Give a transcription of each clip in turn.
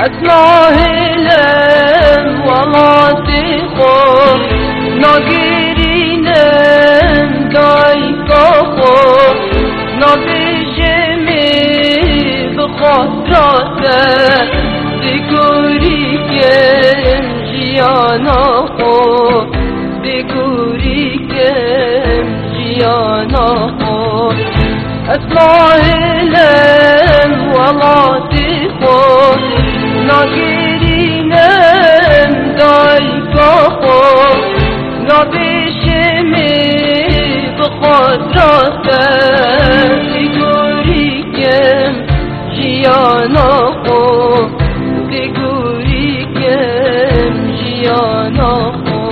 اسماهلم وڵاتی خۆ ناگیرینم دایکا خۆ نابێژێمێ بخۆتراتە بگوریکم ژیانا خۆ بگوریکم ژیانا خۆ اسماهلم وڵاتی خۆ ناگیرینم دایکا خۆ نابێژێمێ بخۆتراتە بگوریکم ژیانا خۆ بگوریکم ژیانا خۆ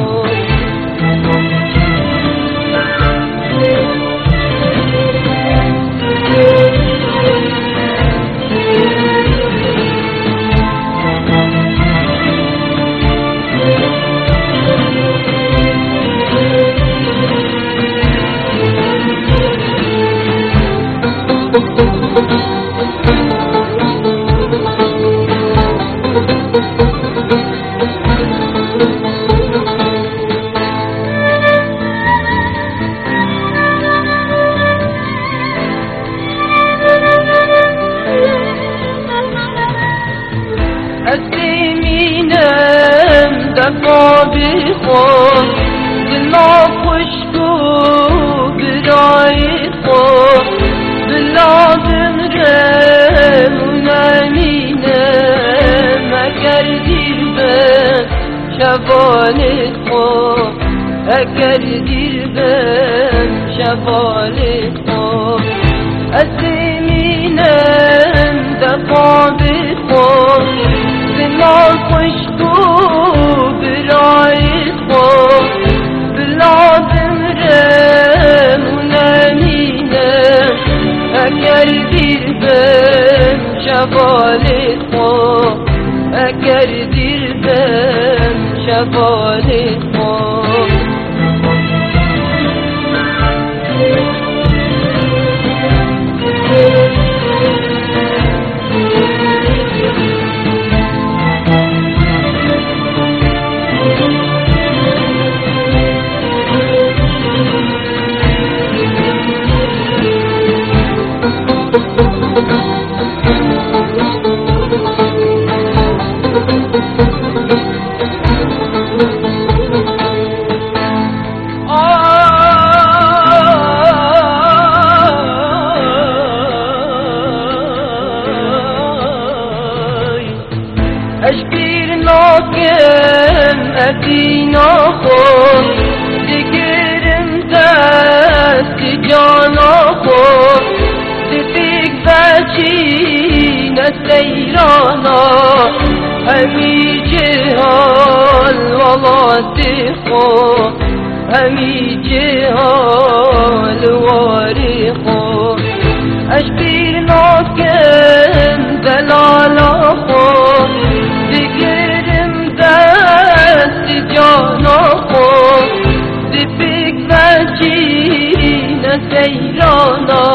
اسمینم دفا بخور دلا خوشگو برای خور دلا بمرم نمینم اگر دیر بم شوال خور اگر دیر بم شوال خور اسمینم دفا بخور دلا خوشگو برای خور دلا بمرم نمینم اگر دیر بم شوال خور اگر دیر بم شوال خور اشبیر ناکم ادینا خود دیگرم دست جانا خود دیگ بچین سیرانا همی جهال وڵاتی خود همی جهال واری خود اشبیر ناکم دلالا خود دیگرم دست جانا خود دیگ بچین سیرانا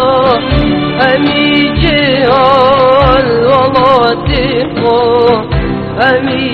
همی جهال وڵاتی خود همی